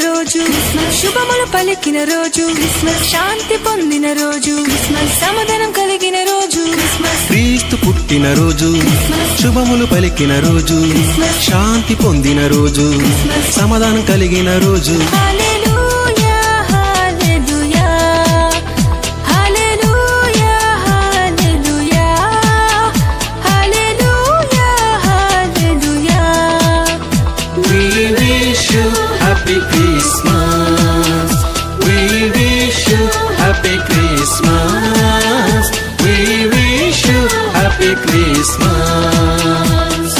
రోజు, శుభములు పలికిన రోజు, శాంతి పొందిన రోజు, సమాధానం కలిగిన రోజు, క్రీస్తు పుట్టిన రోజు, శుభములు పలికిన రోజు, శాంతి పొందిన రోజు, సమాధానం కలిగిన రోజు. హల్లెలూయా హల్లెలూయా హల్లెలూయా హల్లెలూయా హల్లెలూయా హల్లెలూయా. We wish you happy Christmas. We wish you happy Christmas. We wish you happy Christmas.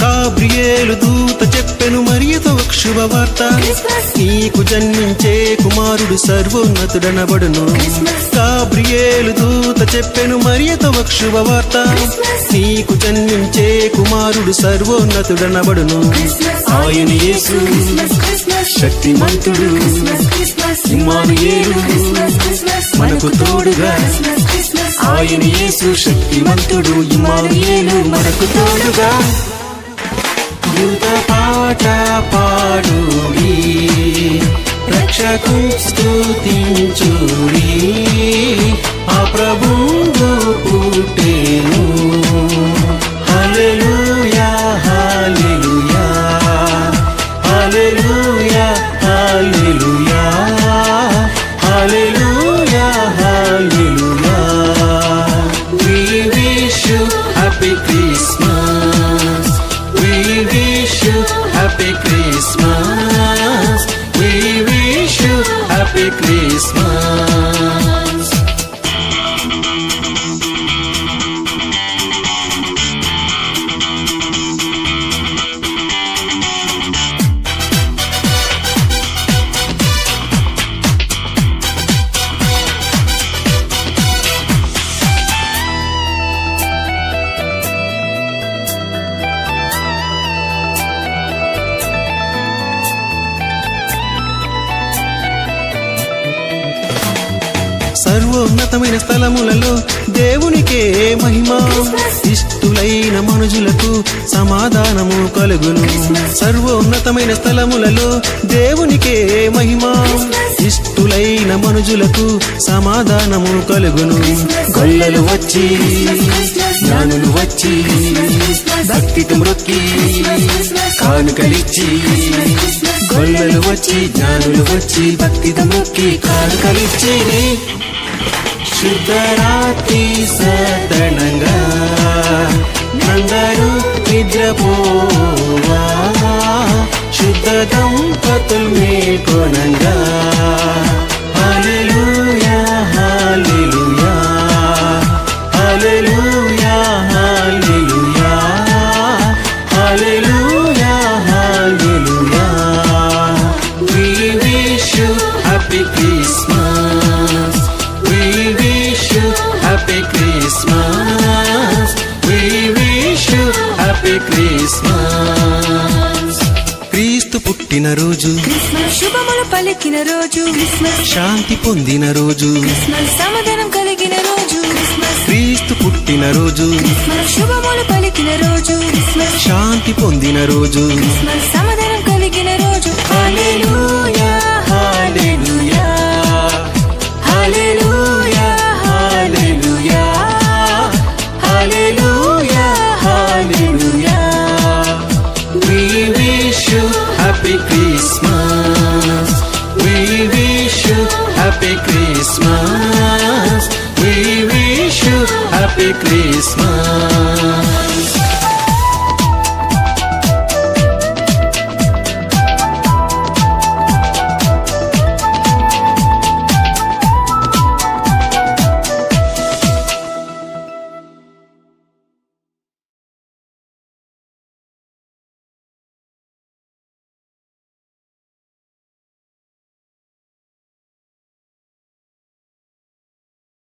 Gabriel దూత చెప్పెను మరియతో ఒక శుభవార్త, నీకు జన్మించే కుమారుడు సర్వోన్నతుడనబడును. గాబ్రియేలు దూత చెప్పెను మరియతో ఒక శుభవార్త, నీకు జన్మించే కుమారుడు సర్వోన్నతుడనబడును. ఆయన యేసు శక్తిమంతుడు, ఇమ్మానుయేలు మనకు తోడుగా. ఆయన యేసు శక్తిమంతుడు, ఇమ్మానుయేలు మనకు తోడుగా. యుద్ధ పాట పాడుడి, రక్షకు స్తుతించుడి, ఆ ప్రభువు పుట్టెను. హల్లెలూయా హల్లెలూయా హల్లెలూయా హల్లెలూయా హల్లెలూయా హల్లెలూయా. We wish you happy Christmas. We wish you happy Christmas. We wish you happy Christmas. సర్వోన్నతమైన స్థలములలో దేవునికే మహిమ, ఇష్టులైన మనుషులకు సమాధానము కలుగును. సర్వోన్నతమైన స్థలములలో దేవునికే మహిమ, ఇష్టులైన మనుషులకు సమాధానము కలుగును. గొల్లలు వచ్చి జ్ఞానులు వచ్చి భక్తితో మ్రొక్కి కానుకలిచ్చి, గొల్లలు వచ్చి జ్ఞానులు వచ్చి భక్తితో మ్రొక్కి కానుకలిచ్చి, శుద్ధరాత్రి సదనంగా అందరూ నిద్రపోవా, శుద్ధ దంపతులు మేల్కొనంగా. హల్లెలూయా హల్లెలూయా హల్లెలూయా హల్లెలూయా హల్లెలూయా హల్లెలూయా. We wish you happy Christmas. We wish you happy Christmas. We wish you happy Christmas. క్రీస్తు పుట్టిన రోజు, శుభములు పలికిన రోజు, శాంతి పొందిన రోజు, సమాధానం కలిగిన రోజు, క్రీస్తు పుట్టిన రోజు, శుభములు పలికిన రోజు, శాంతి పొందిన రోజు, సమాధానం కలిగిన రోజు. హల్లెలూయా హల్లెలూయా హల్లెలూయా హల్లెలూయా హల్లెలూయా హల్లెలూయా. We wish you happy Christmas. We wish you happy Christmas. We wish you happy Christmas.